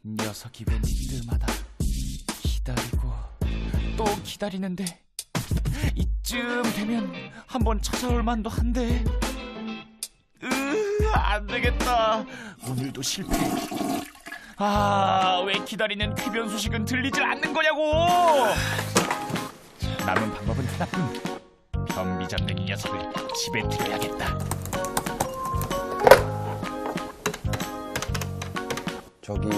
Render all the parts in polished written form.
녀석이 왠지 뜸하다. 기다리고 또 기다리는데 이쯤 되면 한번 찾아올 만도 한데. 안 되겠다. 오늘도 실패. 왜 기다리는 쾌변 소식은 들리질 않는 거냐고. 남은 방법은 하나뿐. 변비 잡는 이 녀석을 집에 들여야겠다. 저기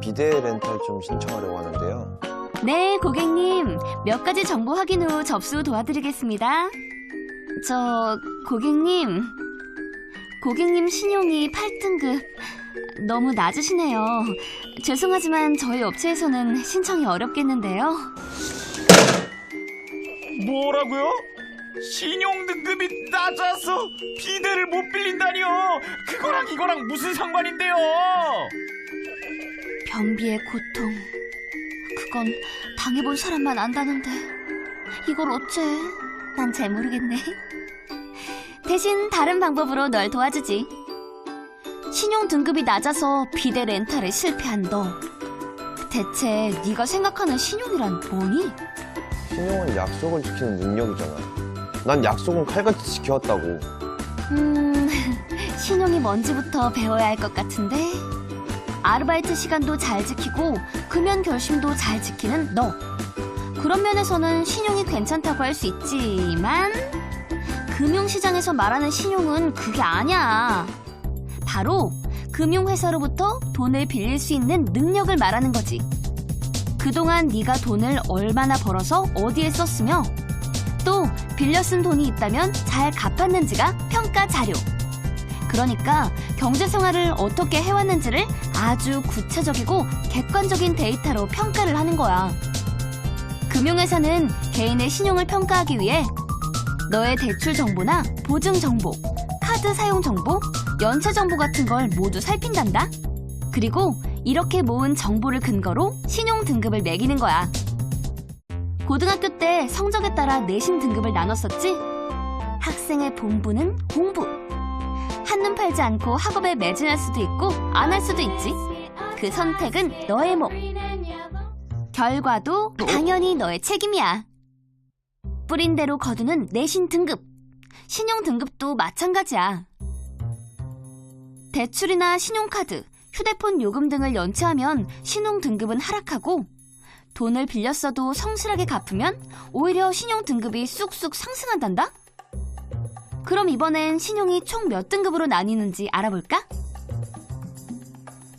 비데 렌탈 좀 신청하려고 하는데요. 네, 고객님. 몇 가지 정보 확인 후 접수 도와드리겠습니다. 고객님 신용이 8등급. 너무 낮으시네요. 죄송하지만 저희 업체에서는 신청이 어렵겠는데요. 뭐라고요? 신용 등급이 낮아서 비데를 못 빌린다니요? 그거랑 이거랑 무슨 상관인데요? 변비의 고통. 그건 당해본 사람만 안다는데 이걸 어째? 난 잘 모르겠네. 대신 다른 방법으로 널 도와주지. 신용 등급이 낮아서 비데 렌탈에 실패한 너. 대체 네가 생각하는 신용이란 뭐니? 신용은 약속을 지키는 능력이잖아. 난 약속은 칼같이 지켜왔다고. 신용이 뭔지부터 배워야 할 것 같은데. 아르바이트 시간도 잘 지키고 금연 결심도 잘 지키는 너. 그런 면에서는 신용이 괜찮다고 할 수 있지만 금융시장에서 말하는 신용은 그게 아니야. 바로 금융회사로부터 돈을 빌릴 수 있는 능력을 말하는 거지. 그동안 네가 돈을 얼마나 벌어서 어디에 썼으며 또 빌려 쓴 돈이 있다면 잘 갚았는지가 평가 자료. 그러니까 경제생활을 어떻게 해왔는지를 아주 구체적이고 객관적인 데이터로 평가를 하는 거야. 금융회사는 개인의 신용을 평가하기 위해 너의 대출 정보나 보증 정보, 카드 사용 정보, 연체 정보 같은 걸 모두 살핀단다. 그리고 이렇게 모은 정보를 근거로 신용 등급을 매기는 거야. 고등학교 때 성적에 따라 내신 등급을 나눴었지? 학생의 본분은 공부. 한눈 팔지 않고 학업에 매진할 수도 있고 안 할 수도 있지. 그 선택은 너의 몫. 결과도 당연히 너의 책임이야. 뿌린 대로 거두는 내신 등급. 신용 등급도 마찬가지야. 대출이나 신용카드, 휴대폰 요금 등을 연체하면 신용 등급은 하락하고 돈을 빌렸어도 성실하게 갚으면 오히려 신용 등급이 쑥쑥 상승한단다? 그럼 이번엔 신용이 총 몇 등급으로 나뉘는지 알아볼까?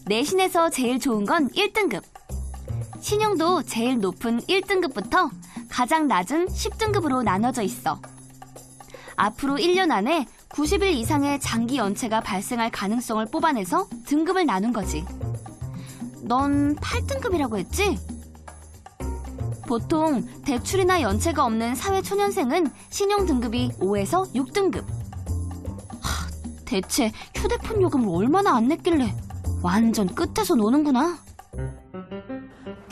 내신에서 제일 좋은 건 1등급. 신용도 제일 높은 1등급부터 가장 낮은 10등급으로 나눠져 있어. 앞으로 1년 안에 90일 이상의 장기 연체가 발생할 가능성을 뽑아내서 등급을 나눈 거지. 넌 8등급이라고 했지? 보통 대출이나 연체가 없는 사회초년생은 신용 등급이 5에서 6등급. 대체 휴대폰 요금을 얼마나 안 냈길래 완전 끝에서 노는구나.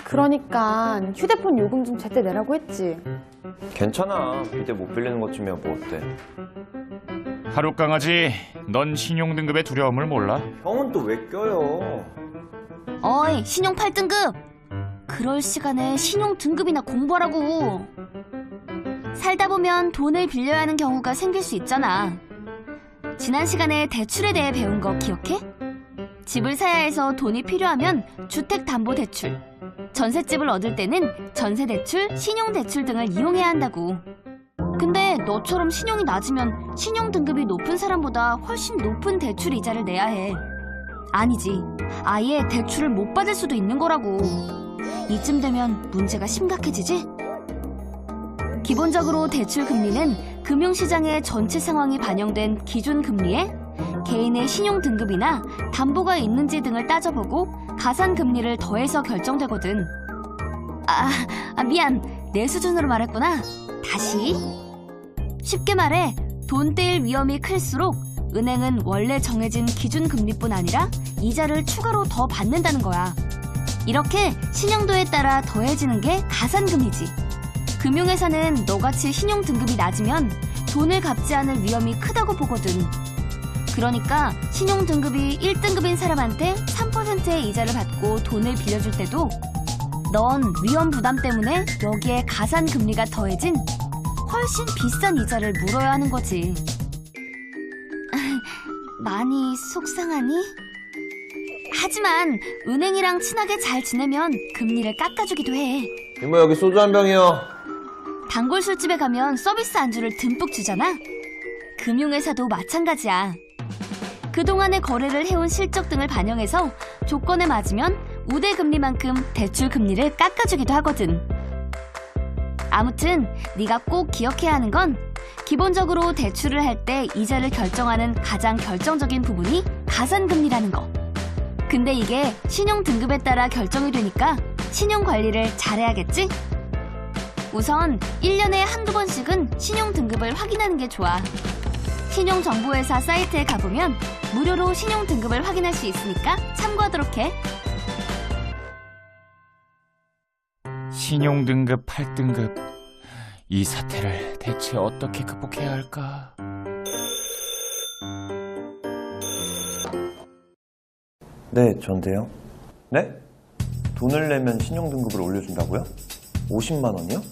그러니까 휴대폰 요금 좀 제때 내라고 했지. 괜찮아. 비데 못 빌리는 것쯤이야 뭐 어때. 하룻강아지, 넌 신용 등급의 두려움을 몰라? 형은 또 왜 껴요? 어이, 신용 8등급! 그럴 시간에 신용 등급이나 공부하라고. 살다 보면 돈을 빌려야 하는 경우가 생길 수 있잖아. 지난 시간에 대출에 대해 배운 거 기억해? 집을 사야 해서 돈이 필요하면 주택담보대출, 전셋집을 얻을 때는 전세대출, 신용대출 등을 이용해야 한다고. 근데 너처럼 신용이 낮으면 신용 등급이 높은 사람보다 훨씬 높은 대출 이자를 내야 해. 아니지, 아예 대출을 못 받을 수도 있는 거라고. 이쯤 되면 문제가 심각해지지? 기본적으로 대출 금리는 금융시장의 전체 상황이 반영된 기준 금리에 개인의 신용 등급이나 담보가 있는지 등을 따져보고 가산 금리를 더해서 결정되거든. 미안. 내 수준으로 말했구나. 다시. 쉽게 말해 돈 떼일 위험이 클수록 은행은 원래 정해진 기준 금리뿐 아니라 이자를 추가로 더 받는다는 거야. 이렇게 신용도에 따라 더해지는 게 가산금리지. 금융회사는 너같이 신용 등급이 낮으면 돈을 갚지 않을 위험이 크다고 보거든. 그러니까 신용 등급이 1등급인 사람한테 3%의 이자를 받고 돈을 빌려줄 때도 넌 위험 부담 때문에 여기에 가산 금리가 더해진 훨씬 비싼 이자를 물어야 하는 거지. 많이 속상하니? 하지만 은행이랑 친하게 잘 지내면 금리를 깎아주기도 해. 이모 여기 소주 한 병이요. 단골 술집에 가면 서비스 안주를 듬뿍 주잖아. 금융회사도 마찬가지야. 그동안의 거래를 해온 실적 등을 반영해서 조건에 맞으면 우대 금리만큼 대출 금리를 깎아주기도 하거든. 아무튼 네가 꼭 기억해야 하는 건 기본적으로 대출을 할 때 이자를 결정하는 가장 결정적인 부분이 가산금리라는 거. 근데 이게 신용 등급에 따라 결정이 되니까 신용 관리를 잘해야겠지? 우선 1년에 한두 번씩은 신용 등급을 확인하는 게 좋아. 신용정보회사 사이트에 가보면 무료로 신용 등급을 확인할 수 있으니까 참고하도록 해. 신용 등급 8등급. 이 사태를 대체 어떻게 극복해야 할까? 네, 전데요. 네? 돈을 내면 신용등급을 올려준다고요? 50만 원이요?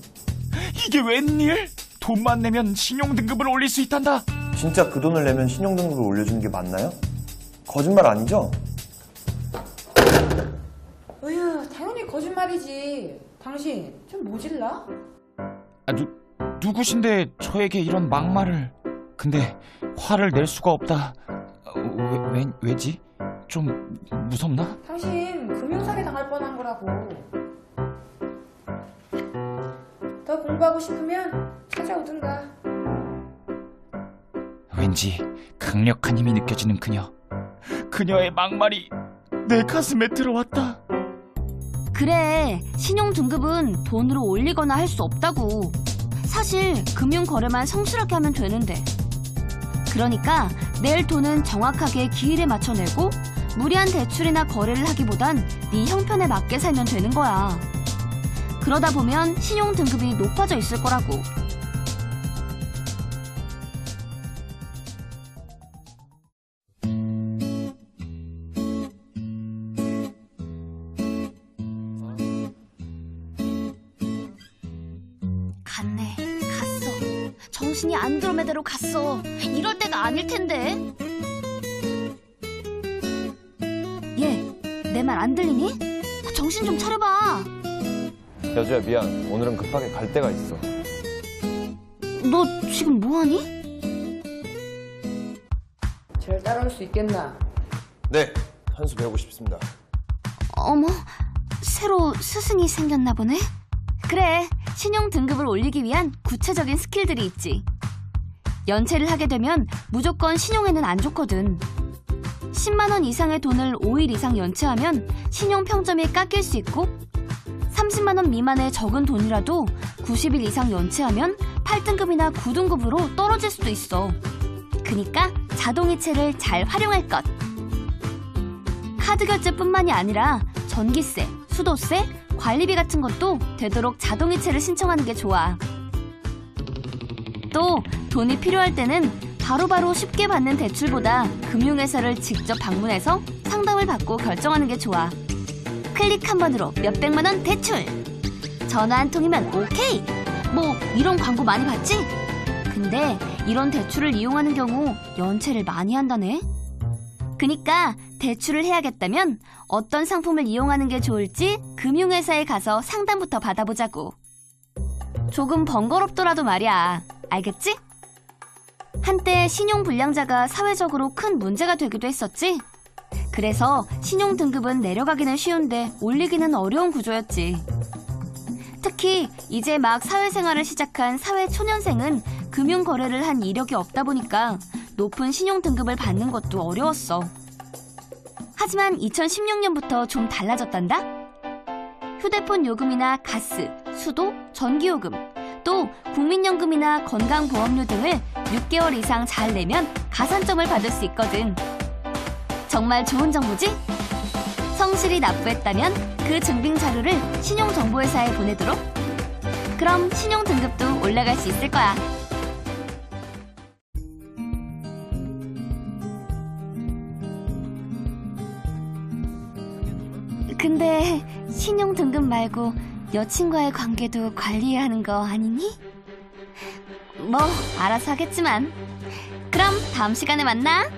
이게 웬일? 돈만 내면 신용 등급을 올릴 수 있단다. 진짜 그 돈을 내면 신용등급을 올려주는 게 맞나요? 거짓말 아니죠? 어휴, 당연히 거짓말이지. 당신 좀 모질라? 누구신데 저에게 이런 막말을? 근데 화를 낼 수가 없다. 왜지? 좀 무섭나? 당신 금융사기 당할 뻔한 거라고. 더 공부하고 싶으면 찾아오든가. 왠지 강력한 힘이 느껴지는 그녀. 그녀의 막말이 내 가슴에 들어왔다. 그래, 신용 등급은 돈으로 올리거나 할 수 없다고. 사실 금융 거래만 성실하게 하면 되는데. 그러니까 낼 돈은 정확하게 기일에 맞춰 내고 무리한 대출이나 거래를 하기보단 네 형편에 맞게 살면 되는 거야. 그러다 보면 신용 등급이 높아져 있을 거라고. 갔네, 갔어. 정신이 안드로메다로 갔어. 이럴 때가 아닐 텐데. 얘, 내 말 안 들리니? 정신 좀 차려봐. 여주야 미안. 오늘은 급하게 갈 데가 있어. 너 지금 뭐하니? 쟤를 따라올 수 있겠나? 네, 한 수 배우고 싶습니다. 어머, 새로 스승이 생겼나 보네? 그래, 신용 등급을 올리기 위한 구체적인 스킬들이 있지. 연체를 하게 되면 무조건 신용에는 안 좋거든. 10만 원 이상의 돈을 5일 이상 연체하면 신용 평점이 깎일 수 있고 30만 원 미만의 적은 돈이라도 90일 이상 연체하면 8등급이나 9등급으로 떨어질 수도 있어. 그니까 자동이체를 잘 활용할 것. 카드 결제뿐만이 아니라 전기세, 수도세, 관리비 같은 것도 되도록 자동이체를 신청하는 게 좋아. 또 돈이 필요할 때는 바로바로 쉽게 받는 대출보다 금융회사를 직접 방문해서 상담을 받고 결정하는 게 좋아. 클릭 한 번으로 몇백만 원 대출! 전화 한 통이면 오케이! 뭐 이런 광고 많이 봤지? 근데 이런 대출을 이용하는 경우 연체를 많이 한다네? 그니까 대출을 해야겠다면 어떤 상품을 이용하는 게 좋을지 금융회사에 가서 상담부터 받아보자고. 조금 번거롭더라도 말이야. 알겠지? 한때 신용불량자가 사회적으로 큰 문제가 되기도 했었지? 그래서 신용 등급은 내려가기는 쉬운데 올리기는 어려운 구조였지. 특히 이제 막 사회생활을 시작한 사회초년생은 금융거래를 한 이력이 없다 보니까 높은 신용 등급을 받는 것도 어려웠어. 하지만 2016년부터 좀 달라졌단다? 휴대폰 요금이나 가스, 수도, 전기요금, 또 국민연금이나 건강보험료 등을 6개월 이상 잘 내면 가산점을 받을 수 있거든. 정말 좋은 정보지? 성실히 납부했다면 그 증빙 자료를 신용정보회사에 보내도록. 그럼 신용 등급도 올라갈 수 있을 거야. 근데 신용 등급 말고 여친과의 관계도 관리해야 하는 거 아니니? 뭐 알아서 하겠지만. 그럼 다음 시간에 만나.